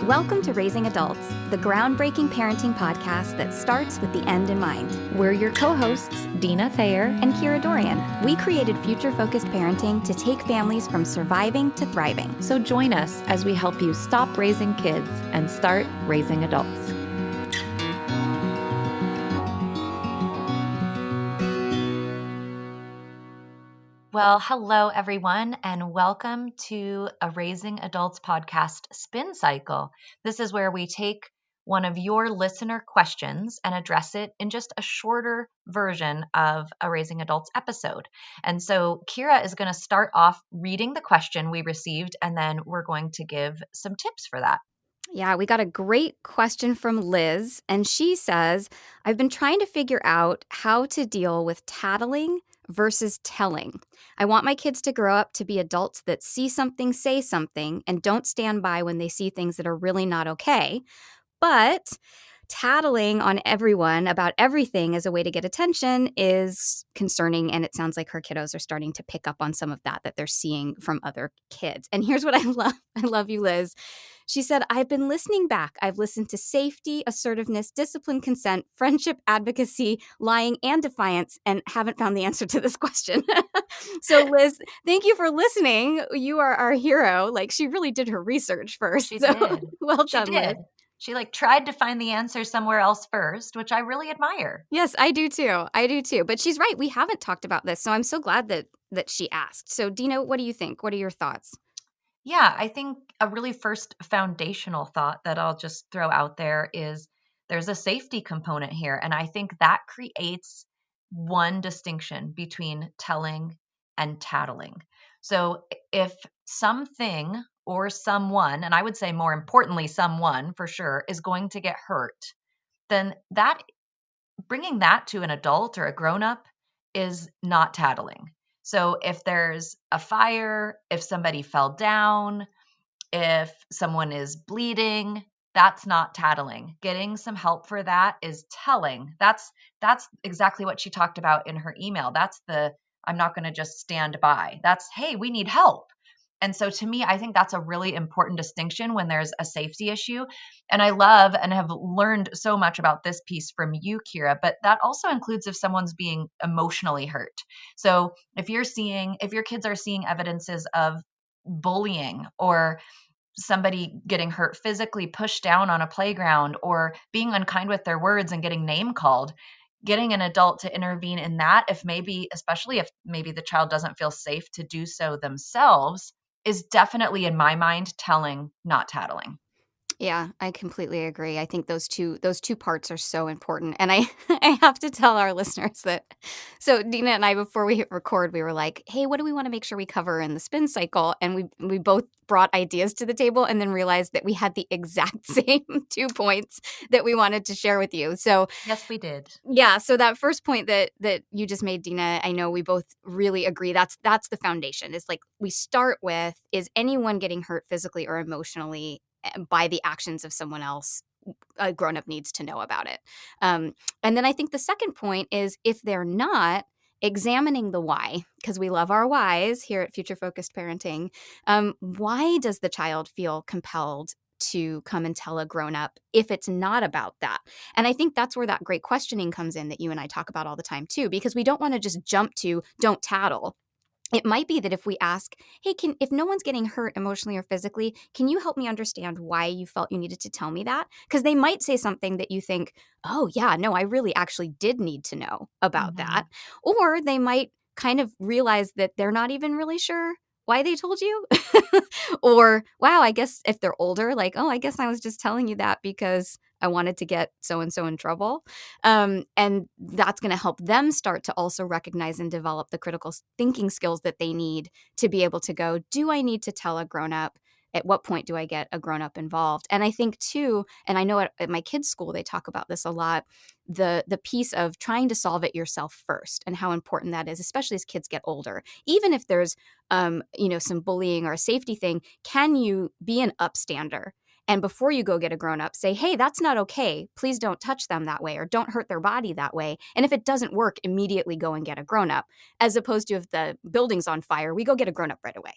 Welcome to Raising Adults, the groundbreaking parenting podcast that starts with the end in mind. We're your co-hosts, Deana Thayer and Kira Dorian. We created future-focused parenting to take families from surviving to thriving. So join us as we help you stop raising kids and start raising adults. Well, hello, everyone, and welcome to a Raising Adults podcast spin cycle. This is where we take one of your listener questions and address it in just a shorter version of a Raising Adults episode. And so Kira is going to start off reading the question we received, and then we're going to give some tips for that. Yeah, we got a great question from Liz, and she says, I've been trying to figure out how to deal with tattling versus telling. I want my kids to grow up to be adults that see something, say something, and don't stand by when they see things that are really not okay. But tattling on everyone about everything as a way to get attention is concerning, and it sounds like her kiddos are starting to pick up on some of that they're seeing from other kids. And here's what I love. I love you, Liz. She said, I've been listening back. I've listened to safety, assertiveness, discipline, consent, friendship, advocacy, lying, and defiance, and haven't found the answer to this question. So, Liz, thank you for listening. You are our hero. Like, she really did her research first. She did. Well done, Liz. She tried to find the answer somewhere else first, which I really admire. Yes, I do too. But she's right. We haven't talked about this. So I'm so glad that she asked. So Deana, what do you think? What are your thoughts? Yeah, I think a really first foundational thought that I'll just throw out there is there's a safety component here. And I think that creates one distinction between telling and tattling. So if something or someone, and I would say more importantly, someone for sure, is going to get hurt, then that bringing that to an adult or a grown-up is not tattling. So if there's a fire, if somebody fell down, if someone is bleeding, that's not tattling. Getting some help for that is telling. That's exactly what she talked about in her email. That's I'm not going to just stand by. That's, hey, we need help. And so to me, I think that's a really important distinction when there's a safety issue. And I love and have learned so much about this piece from you, Kira, but that also includes if someone's being emotionally hurt. So if your kids are seeing evidences of bullying or somebody getting hurt physically, pushed down on a playground, or being unkind with their words and getting name called, getting an adult to intervene in that, especially if maybe the child doesn't feel safe to do so themselves, is definitely, in my mind, telling, not tattling. Yeah, I completely agree. I think those two parts are so important. And I have to tell our listeners that, so Deana and I, before we hit record, we were like, hey, what do we want to make sure we cover in the spin cycle? And we both brought ideas to the table and then realized that we had the exact same 2 points that we wanted to share with you. So yes, we did. Yeah. So that first point that you just made, Deana, I know we both really agree. That's the foundation. Is like we start with, is anyone getting hurt physically or emotionally by the actions of someone else? A grown-up needs to know about it. And then I think the second point is, if they're not, examining the why, because we love our whys here at Future Focused Parenting. Why does the child feel compelled to come and tell a grown-up if it's not about that? And I think that's where that great questioning comes in that you and I talk about all the time too, because we don't want to just jump to don't tattle. It might be that if we ask, hey, if no one's getting hurt emotionally or physically, can you help me understand why you felt you needed to tell me that? Because they might say something that you think, oh, yeah, no, I really actually did need to know about that. Or they might kind of realize that they're not even really sure why they told you. Or, wow, I guess if they're older, like, oh, I guess I was just telling you that because I wanted to get so-and-so in trouble. And that's going to help them start to also recognize and develop the critical thinking skills that they need to be able to go, do I need to tell a grown-up? At what point do I get a grown-up involved? And I think too, and I know at my kids' school, they talk about this a lot, the piece of trying to solve it yourself first and how important that is, especially as kids get older. Even if there's, some bullying or a safety thing, can you be an upstander? And before you go get a grown-up, say, hey, that's not okay. Please don't touch them that way or don't hurt their body that way. And if it doesn't work, immediately go and get a grown-up. As opposed to if the building's on fire, we go get a grown-up right away.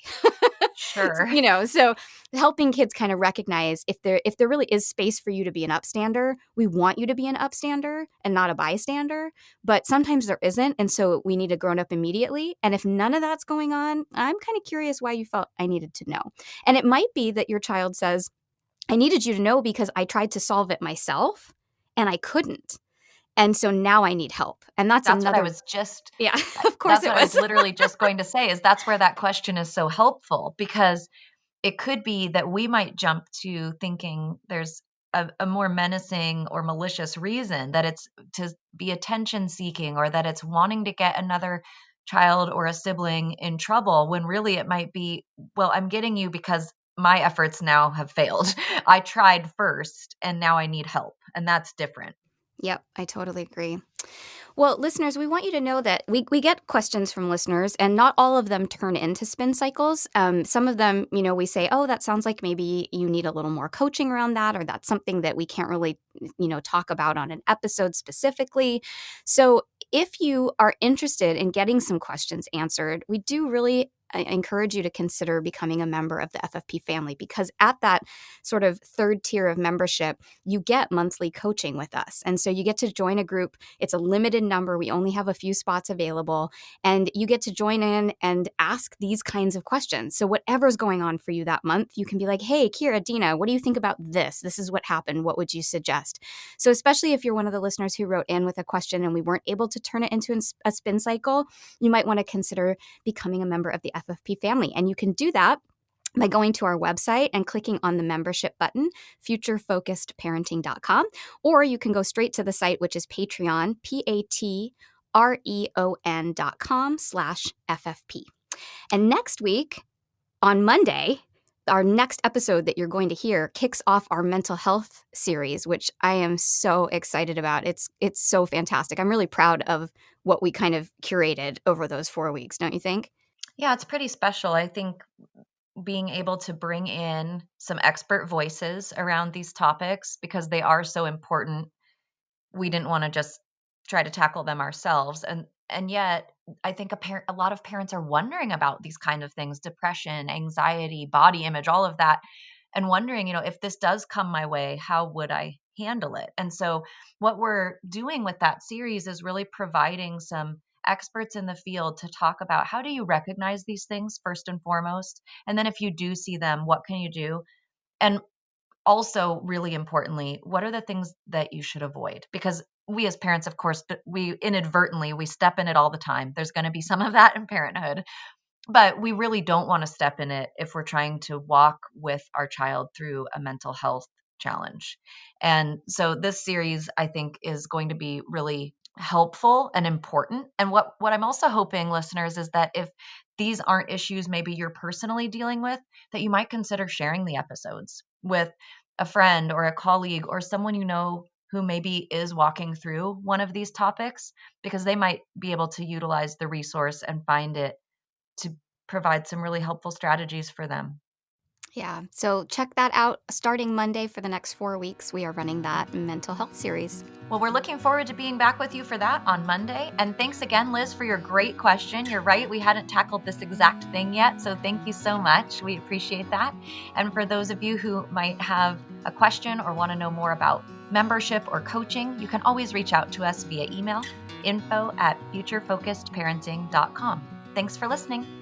Sure. So helping kids kind of recognize if there really is space for you to be an upstander, we want you to be an upstander and not a bystander, but sometimes there isn't, and so we need a grown up immediately. And if none of that's going on, I'm kind of curious why you felt I needed to know. And it might be that your child says, I needed you to know because I tried to solve it myself and I couldn't. And so now I need help. And that's That's what I another, was just yeah, of course that's it what I was was. literally just going to say, is that's where that question is so helpful, because it could be that we might jump to thinking there's a more menacing or malicious reason, that it's to be attention seeking, or that it's wanting to get another child or a sibling in trouble, when really it might be, well, I'm getting you because my efforts now have failed. I tried first and now I need help. And that's different. Yep, I totally agree. Well, listeners, we want you to know that we get questions from listeners, and not all of them turn into spin cycles. Some of them, we say, oh, that sounds like maybe you need a little more coaching around that, or that's something that we can't really, talk about on an episode specifically. So if you are interested in getting some questions answered, we do really encourage you to consider becoming a member of the FFP family, because at that sort of third tier of membership, you get monthly coaching with us. And so you get to join a group. It's a limited number. We only have a few spots available, and you get to join in and ask these kinds of questions. So whatever's going on for you that month, you can be like, hey, Kira, Deana, what do you think about this? This is what happened. What would you suggest? So especially if you're one of the listeners who wrote in with a question and we weren't able to turn it into a spin cycle, you might want to consider becoming a member of the FFP family. And you can do that by going to our website and clicking on the membership button, futurefocusedparenting.com, or you can go straight to the site, which is Patreon, patreon.com/FFP. And next week, on Monday, our next episode that you're going to hear kicks off our mental health series, which I am so excited about. It's so fantastic. I'm really proud of what we kind of curated over those 4 weeks, don't you think? Yeah, it's pretty special. I think being able to bring in some expert voices around these topics, because they are so important, we didn't want to just try to tackle them ourselves. And yet I think a lot of parents are wondering about these kind of things: depression, anxiety, body image, all of that, and wondering, if this does come my way, how would I handle it? And so what we're doing with that series is really providing some experts in the field to talk about, how do you recognize these things first and foremost, and then if you do see them, what can you do? And also, really importantly, what are the things that you should avoid? Because we as parents, of course, we inadvertently, we step in it all the time. There's going to be some of that in parenthood, but we really don't want to step in it if we're trying to walk with our child through a mental health challenge. And so this series, I think, is going to be really helpful and important. And what I'm also hoping, listeners, is that if these aren't issues maybe you're personally dealing with, that you might consider sharing the episodes with a friend or a colleague or someone who maybe is walking through one of these topics, because they might be able to utilize the resource and find it to provide some really helpful strategies for them. Yeah. So check that out. Starting Monday for the next 4 weeks, we are running that mental health series. Well, we're looking forward to being back with you for that on Monday. And thanks again, Liz, for your great question. You're right, we hadn't tackled this exact thing yet, so thank you so much. We appreciate that. And for those of you who might have a question or want to know more about membership or coaching, you can always reach out to us via email, info@futurefocusedparenting.com. Thanks for listening.